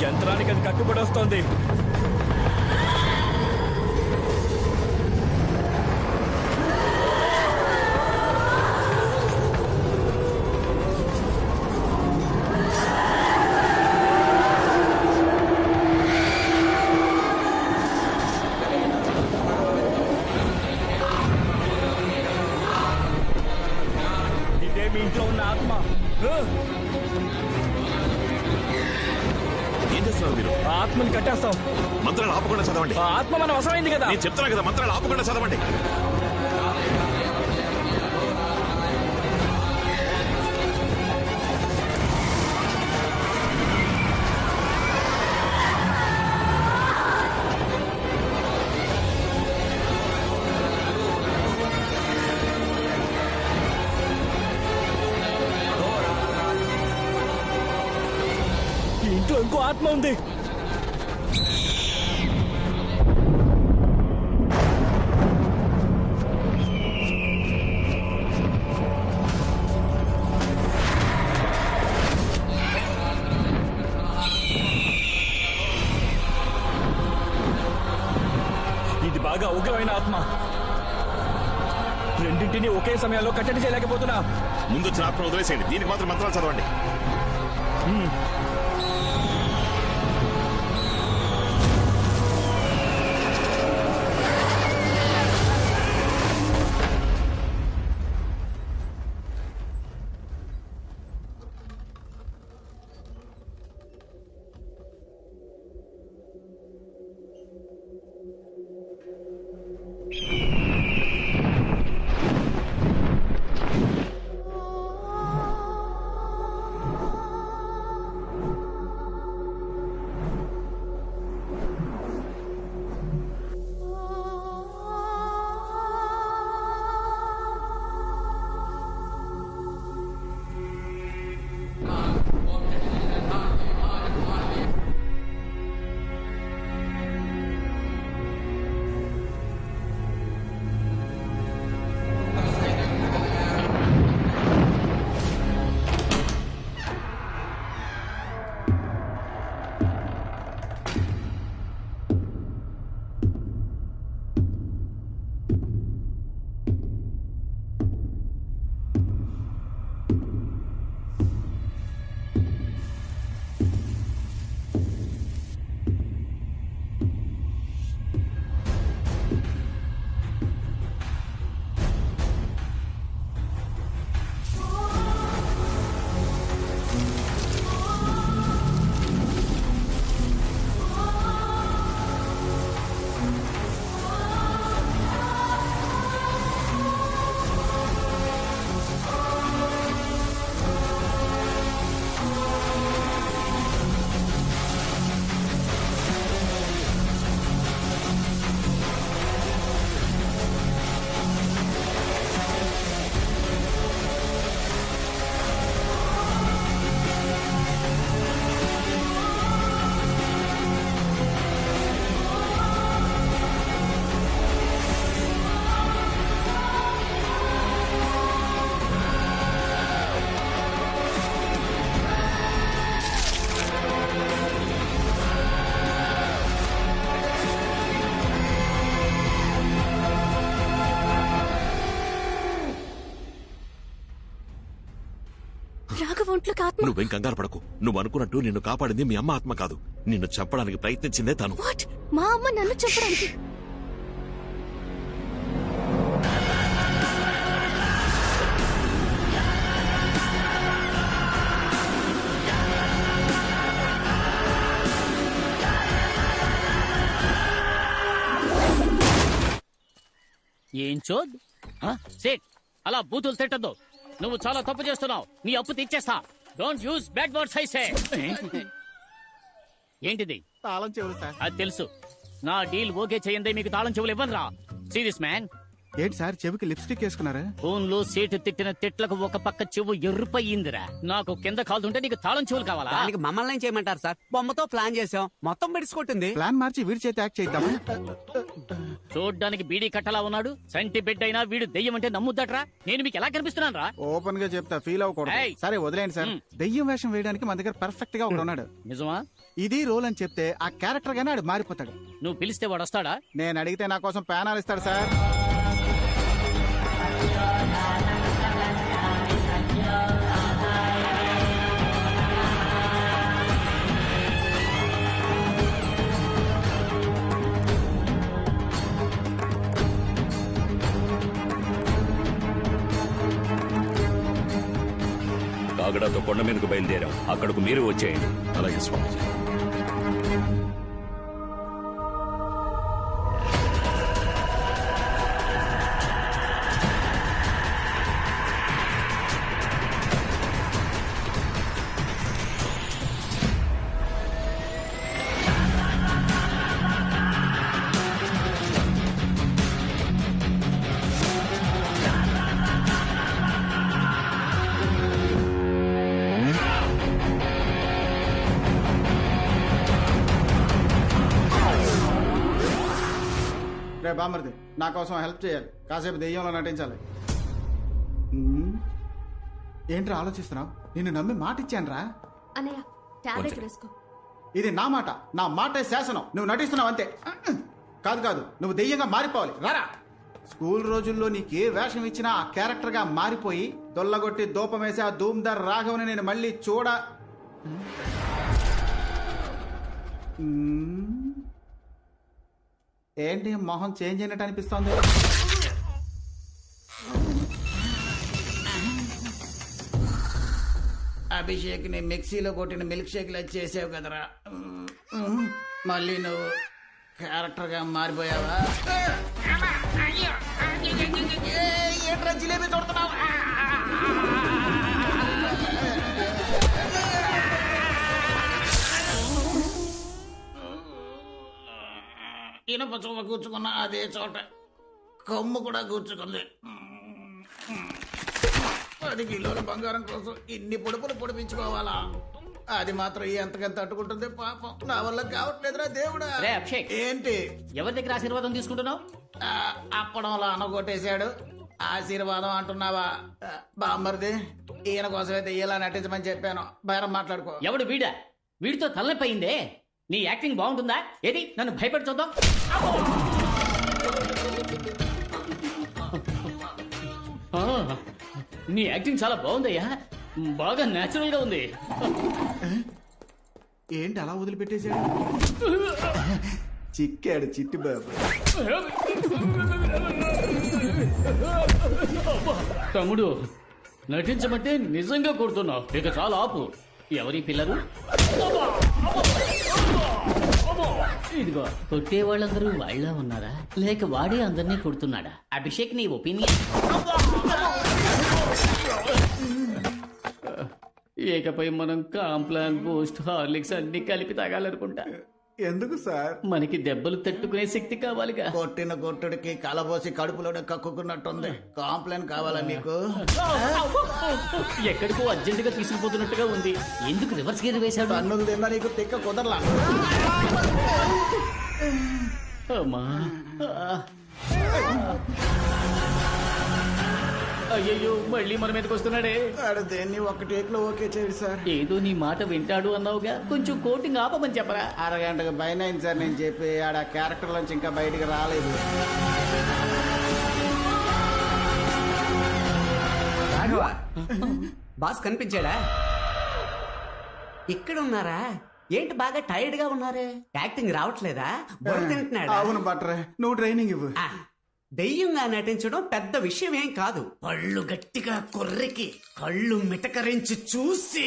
యంత్రానికి అది కట్టుబడి వస్తోంది. ఇదే మీ ఇంట్లో ఉన్న ఆత్మ. ఏం చేస్తున్నారు మీరు? ఆ ఆత్మని కట్టేస్తాం. మంత్రాలు ఆపకుండా చదవండి. ఆ ఆత్మ మన వశమైంది కదా. నేను చెప్తున్నా కదా, మంత్రాలు ఆపకుండా చదవండి. ఈ ఇంట్లో ఇంకో ఆత్మ ఉంది. ఇది బాగా ఉగ్రమైన ఆత్మ. రెండింటినీ ఒకే సమయంలో కట్టడి చేయలేకపోతున్నా. ముందు వచ్చిన ఆత్మ వదిలేసేయండి, దీనికి మాత్రం మంత్రాలు చదవండి. నువ్వేం కంగారు పడకు. నువ్వు అనుకున్నట్టు నిన్ను కాపాడింది మీ అమ్మ ఆత్మ కాదు. నిన్ను చంపడానికి ప్రయత్నించిందే తను. మా అమ్మ నన్ను చంపడానికి? ఏం చోద్ సేట్, అలా బూతులు తిట్టద్దు. నువ్వు చాలా తప్పు చేస్తున్నావు. నీ అప్పు తీర్చేస్తా. Don't use bad words I say. ఏంటిది? తాళం చెవులు సార్. అది తెలుసు. నా డీల్ ఓకే చేయందే మీకు తాళం చెవులు ఇవ్వనురా. సీ దిస్ మ్యాన్, ఏంటి సార్ చెవికి లిప్స్టిక్ వేసుకున్నారా? ఫోన్ లో సేటు తిట్టిన తిట్లకు ఒక పక్క చెవు ఎర్రుపయ్యిందిరా. నాకు కింద కాలుతుంటే నీకు తాళం చెవులు కావాలా? దానికి మమ్మల్ని ఏం చేయమంటారు సార్? బొమ్మతో ప్లాన్ చేసాం, మొత్తం బిడిసికొట్టింది. ప్లాన్ మార్చి వీడి చేతి యాక్ట్ చేద్దామా? చూడ్డానికి బీడీ కట్టలా ఉన్నాడు. సంటి బిడ్డ అయినా వీడు దెయ్యం అంటే నమ్ముద్దట్రా. నేను మీకు ఎలా కనిపిస్తున్నాను రా? ఓపెన్ గా చెప్తా, ఫీల్ అవ్వకూడదు. ఏయ్. సరే వదిలేండి సార్. దెయ్యం వేషం వేయడానికి మన దగ్గర పర్ఫెక్ట్ గా ఒకడు ఉన్నాడు. నిజమా? ఇది రోల్ అని చెప్తే ఆ క్యారెక్టర్ గానే ఆడు మారిపోతాడు. నువ్వు పిలిస్తే వాడు వస్తాడా? నేను అడిగితే నా కోసం ప్యానాలు ఇస్తాడు సార్. కాగడాతో కొండ మీదకు బయలుదేరాం. అక్కడకు మీరు వచ్చేయండి. అలాగే స్వామిజీ. రే బామర్ది, నా కోసం హెల్ప్ చేయాలి. కాసేపు దెయ్యంలో నటించాలి. ఏంట్రా ఆలోచిస్తున్నావు? నిన్ను నమ్మి మాట ఇచ్చాను రా. అన్నయ్య టాబ్లెట్ వేసుకో. ఇది నా మాట, నా మాటే శాసనం. నువ్వు నటిస్తున్నావు అంతే. కాదు కాదు, నువ్వు దెయ్యంగా మారిపోవాలి. రారా. స్కూల్ రోజుల్లో నీకే వేషం ఇచ్చినా ఆ క్యారెక్టర్ గా మారిపోయి దొల్లగొట్టి దూపమేసి ఆ ధూమ్దార్ రాఘవని నేను మళ్ళీ ఏంటి మొహం చేంజ్ అయినట్టు అనిపిస్తోంది? అభిషేక్ ని మిక్సీలో కొట్టిన మిల్క్ షేక్ లా చేసావు కదరా. మళ్ళీ నువ్వు క్యారెక్టర్ గా మారిపోయావా? ఏంట్రా జిలేబీ తోడుతున్నావు? ఇనప చొవ్వ కూర్చుకున్న అదే చోట కొమ్ము కూడా కూర్చుకుంది. 10 కిలోల బంగారం కోసం ఇన్ని పొడుపులు పొడిపించుకోవాలా? అది మాత్రం ఎంతకంత తట్టుకుంటుంది పాపం. నా వల్ల కావట్లేదురా దేవుడా. రే అభిషేక్, ఏంటి ఎవరి దగ్గర ఆశీర్వాదం తీసుకుంటున్నావు? అప్పడంలో అనగొట్టేశాడు. ఆశీర్వాదం అంటున్నావా? బామ్మర్ది, ఈయన కోసమైతే ఇలా నటించమని చెప్పాను. బేరం మాట్లాడుకో. ఎవడు వీడా? వీడితో తలనొప్పి అయిందే. నీ యాక్టింగ్ బాగుంటుందా? ఏది నన్ను భయపడి చూద్దాం. ఆ, నీ యాక్టింగ్ చాలా బాగుందయ్యా. బాగా నేచురల్ గా ఉంది. ఏంటి అలా వదిలిపెట్టేశాడు? చిక్కాడు చిట్టి బాబు. తమ్ముడు, నటించమంటే నిజంగా కొడుతున్నావు. ఇక చాలా ఆపు. ఎవరి పిల్లలు? ఇదిగో, కొట్టే వాళ్ళందరూ వాళ్ళ ఉన్నారా లేక వాడే అందరినీ కొడుతున్నాడా? అభిషేక్, నీ ఒపీనియన్? ఏకపై మనం కాంప్లాన్, బూస్ట్, హార్లిక్స్ అన్ని కలిపి తాగాలనుకుంటా. ఎందుకు సార్? మనకి దెబ్బలు తట్టుకునే శక్తి కావాలిగా. కొట్టిన కొట్టుడికి కలబోసి కడుపులోనే కక్కుకున్నట్టుంది. కాంప్లైంట్ కావాలా నీకు? ఎక్కడికో అర్జెంటుగా తీసుకుపోతున్నట్టుగా ఉంది. ఎందుకు రివర్స్ గేర్ వేశాడు? అన్నులు తిన్నా నీకు తిక్క కుదరలా. అమ్మా, అయ్యయ్యో, మళ్ళీ మన మీదకి వస్తున్నాడే. వాడు దేన్ని ఒక టేక్ లో ఓకే చేయడు సార్. ఏదో నీ మాట వింటాడు అన్నావుగా, కొంచెం కోటింగ్ ఆపమని చెప్పరా. అరగంటకు పైన అయింది సార్ నేను చెప్పి. ఆడ క్యారెక్టర్ నుంచి ఇంకా బయటికి రాలేదు. బాస్ కనిపించాడా? ఇక్కడ ఉన్నారా? ఏంటి బాగా టైర్డ్ గా ఉన్నారే? యాక్టింగ్ రావట్లేదా? బొర్ర తింటున్నాడా? అవును బట్రే, నువ్వు ట్రైనింగ్ ఇవ్వు. దెయ్యంగా నటించడం పెద్ద విషయం ఏం కాదు. పళ్ళు గట్టిగా కొర్రికి కళ్ళు మిటకరించి చూసి